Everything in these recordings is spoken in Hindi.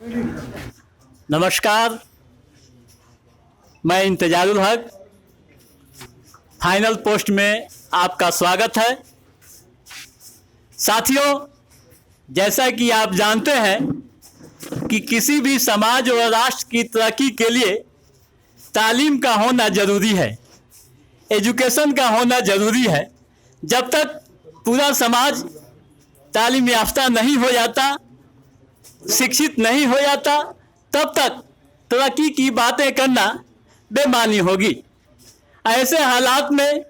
नमस्कार, मैं इंतजारुल हक, फाइनल पोस्ट में आपका स्वागत है। साथियों, जैसा कि आप जानते हैं कि किसी भी समाज और राष्ट्र की तरक्की के लिए तालीम का होना ज़रूरी है, एजुकेशन का होना ज़रूरी है। जब तक पूरा समाज तालीम याफ्ता नहीं हो जाता, शिक्षित नहीं हो जाता, तब तक तरक्की की बातें करना बेमानी होगी। ऐसे हालात में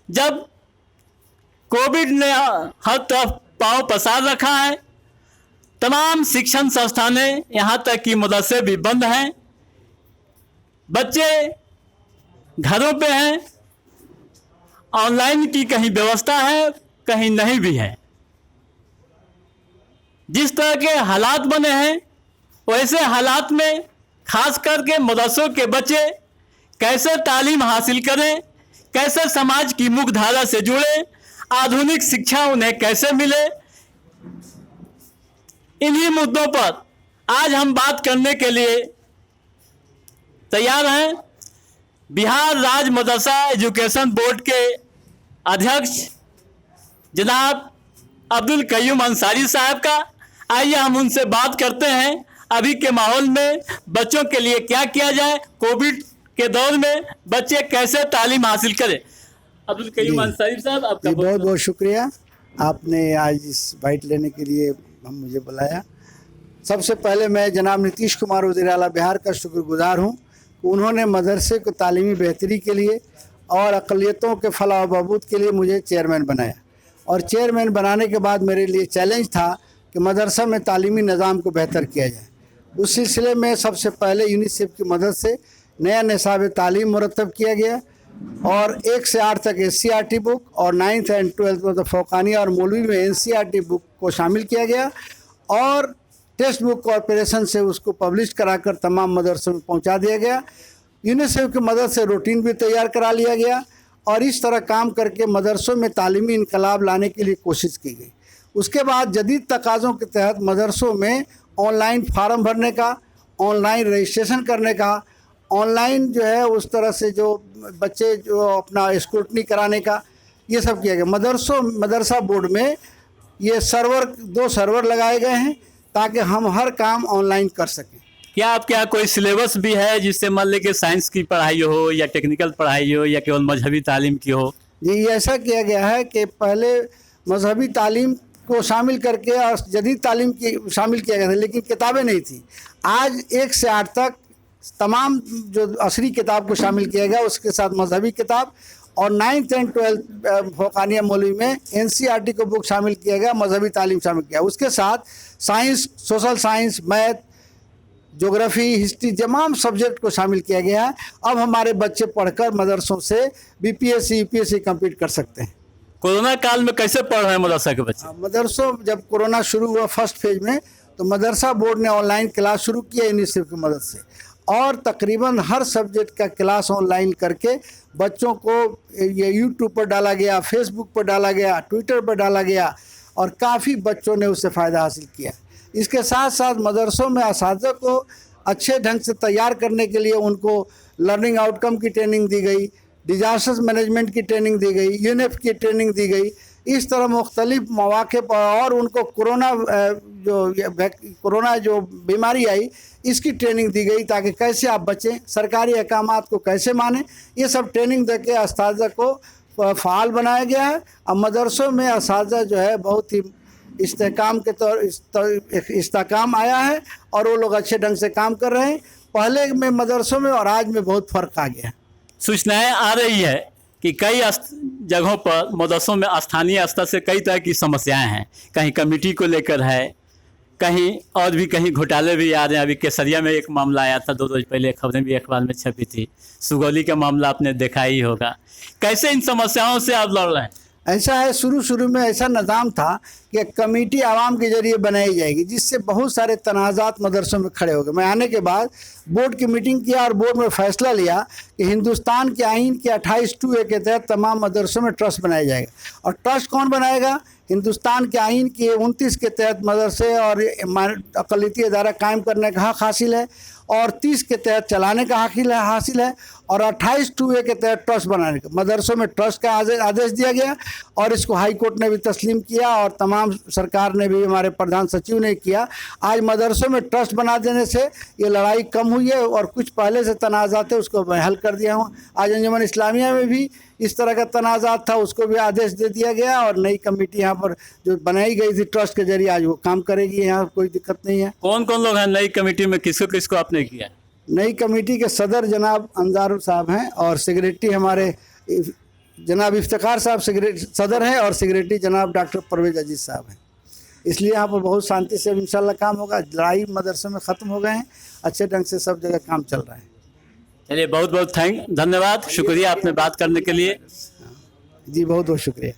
जब कोविड ने हर तरफ पांव पसार रखा है, तमाम शिक्षण संस्थानें यहाँ तक कि मदरसे भी बंद हैं, बच्चे घरों पे हैं, ऑनलाइन की कहीं व्यवस्था है, कहीं नहीं भी है। जिस तरह के हालात बने हैं, वैसे हालात में खास करके मदरसों के बच्चे कैसे तालीम हासिल करें, कैसे समाज की मुख्य धारा से जुड़े, आधुनिक शिक्षा उन्हें कैसे मिले, इन्हीं मुद्दों पर आज हम बात करने के लिए तैयार हैं। बिहार राज्य मदरसा एजुकेशन बोर्ड के अध्यक्ष जनाब अब्दुल कय्यूम अंसारी साहब का। आइए हम उनसे बात करते हैं, अभी के माहौल में बच्चों के लिए क्या किया जाए, कोविड के दौर में बच्चे कैसे तालीम हासिल करें। अब्दुल कय्यूम अंसारी साहब, आपका बहुत बहुत शुक्रिया, आपने आज इस बाइट लेने के लिए मुझे बुलाया। सबसे पहले मैं जनाब नीतीश कुमार वज़ीर आला बिहार का शुक्रगुजार हूँ। उन्होंने मदरसे को तालीमी बेहतरी के लिए और अक़लियतों के फलाह व बहबूद के लिए मुझे चेयरमैन बनाया, और चेयरमैन बनाने के बाद मेरे लिए चैलेंज था कि मदरसा में तालीमी निज़ाम को बेहतर किया जाए। उस सिलसिले में सबसे पहले यूनिसेफ की मदद से नया निसाब तालीम मुरतब किया गया और 1 से 8 तक SCRT बुक और 9th and 12th मतलब फ़ौक़ानिया और मौलवी में NCRT बुक को शामिल किया गया और टेक्स्ट बुक कॉरपोरेशन से उसको पब्लिश कराकर तमाम मदरसों में पहुंचा दिया गया। यूनिसेफ की मदद से रूटीन भी तैयार करा लिया गया और इस तरह काम करके मदरसों में तालीमी इनकलाब लाने के लिए कोशिश की गई। उसके बाद जदीद तकाज़ों के तहत मदरसों में ऑनलाइन फार्म भरने का, ऑनलाइन रजिस्ट्रेशन करने का, ऑनलाइन जो है उस तरह से जो बच्चे जो अपना स्क्रूटनी कराने का, ये सब किया गया। मदरसा बोर्ड में ये 2 सर्वर लगाए गए हैं ताकि हम हर काम ऑनलाइन कर सकें। क्या आपके यहाँ कोई सिलेबस भी है जिससे मान लें कि साइंस की पढ़ाई हो या टेक्निकल पढ़ाई हो या केवल मजहबी तालीम की हो? जी, ऐसा किया गया है कि पहले मजहबी तालीम को शामिल करके और जदीद तालीम की शामिल किया गया था, लेकिन किताबें नहीं थी। आज 1 से 8 तक तमाम जो असली किताब को शामिल किया गया, उसके साथ मजहबी किताब और 9th and 12th फ़ौक़ानिया मौलवी में NCRT को बुक शामिल किया गया, मजहबी तालीम शामिल किया। उसके साथ science, social science, math, geography, history तमाम सब्जेक्ट को शामिल किया गया है। अब हमारे बच्चे पढ़कर मदरसों से BPSC UPSC कंप्लीट कर सकते हैं। कोरोना काल में कैसे पढ़ रहे हैं मदरसा के बच्चे? मदरसों जब कोरोना शुरू हुआ फर्स्ट फेज में, तो मदरसा बोर्ड ने ऑनलाइन क्लास शुरू किया यूनिसेफ की मदद से, और तकरीबन हर सब्जेक्ट का क्लास ऑनलाइन करके बच्चों को ये यूट्यूब पर डाला गया, फेसबुक पर डाला गया, ट्विटर पर डाला गया और काफ़ी बच्चों ने उससे फ़ायदा हासिल किया। इसके साथ साथ मदरसों में असातिज़ा को अच्छे ढंग से तैयार करने के लिए उनको लर्निंग आउटकम की ट्रेनिंग दी गई, डिजास्टर मैनेजमेंट की ट्रेनिंग दी गई, UNEP की ट्रेनिंग दी गई। इस तरह मुख्तलिफ मौक़े पर, और उनको कोरोना जो बीमारी आई इसकी ट्रेनिंग दी गई ताकि कैसे आप बचें, सरकारी अहकामात को कैसे मानें, ये सब ट्रेनिंग देके असातिज़ा को फ़ाल बनाया गया है। अब मदरसों में असातिज़ा जो है बहुत ही इस्तेकाम आया है और वो लोग अच्छे ढंग से काम कर रहे हैं। पहले में मदरसों में और आज में बहुत फ़र्क आ गया है। सूचनाएं आ रही है कि कई जगहों पर मदरसों में स्थानीय स्तर से कई तरह की समस्याएं हैं, कहीं कमेटी को लेकर है, कहीं और भी कहीं घोटाले भी आ रहे हैं। अभी केसरिया में एक मामला आया था, 2 रोज पहले खबरें भी अखबार में छपी थी। सुगौली का मामला आपने देखा ही होगा। कैसे इन समस्याओं से आप लड़ रहे हैं? ऐसा है, शुरू में ऐसा निज़ाम था कि कमेटी आवाम के ज़रिए बनाई जाएगी, जिससे बहुत सारे तनाज़ात मदरसों में खड़े हो गए। मैं आने के बाद बोर्ड की मीटिंग किया और बोर्ड में फ़ैसला लिया कि हिंदुस्तान के आइन के 28(2)A के तहत तमाम मदरसों में ट्रस्ट बनाया जाएगा। और ट्रस्ट कौन बनाएगा? हिंदुस्तान के आइन के 29 के तहत मदरसे और अक़लियती इदारा कायम करने का हक़ हासिल है और 30 के तहत चलाने का हासिल है और 28(2)A के तहत ट्रस्ट बनाने का, मदरसों में ट्रस्ट का आदेश दिया गया और इसको हाई कोर्ट ने भी तस्लीम किया और तमाम सरकार ने भी, हमारे प्रधान सचिव ने किया। आज मदरसों में ट्रस्ट बना देने से ये लड़ाई कम हुई है और कुछ पहले से तनाज़ात थे उसको मैं हल कर दिया हूँ। आज अंजुमन इस्लामिया में भी इस तरह का तनाज़ात था, उसको भी आदेश दे दिया गया और नई कमेटी यहाँ पर जो बनाई गई थी ट्रस्ट के जरिए आज वो काम करेगी, यहाँ कोई दिक्कत नहीं है। कौन कौन लोग हैं नई कमेटी में, किसको किसको आपने किया? नई कमेटी के सदर जनाब अंजारुल साहब हैं और सेक्रेटरी हमारे जनाब इफ्तिखार साहब सदर हैं और सेक्रेटरी जनाब डॉक्टर परवेज अजीज साहब हैं। इसलिए यहाँ पर बहुत शांति से इंशाल्लाह काम होगा। लड़ाई मदरसे में ख़त्म हो गए हैं, अच्छे ढंग से सब जगह काम चल रहा है। चलिए बहुत बहुत धन्यवाद, शुक्रिया आपने बात करने के लिए। जी बहुत बहुत शुक्रिया।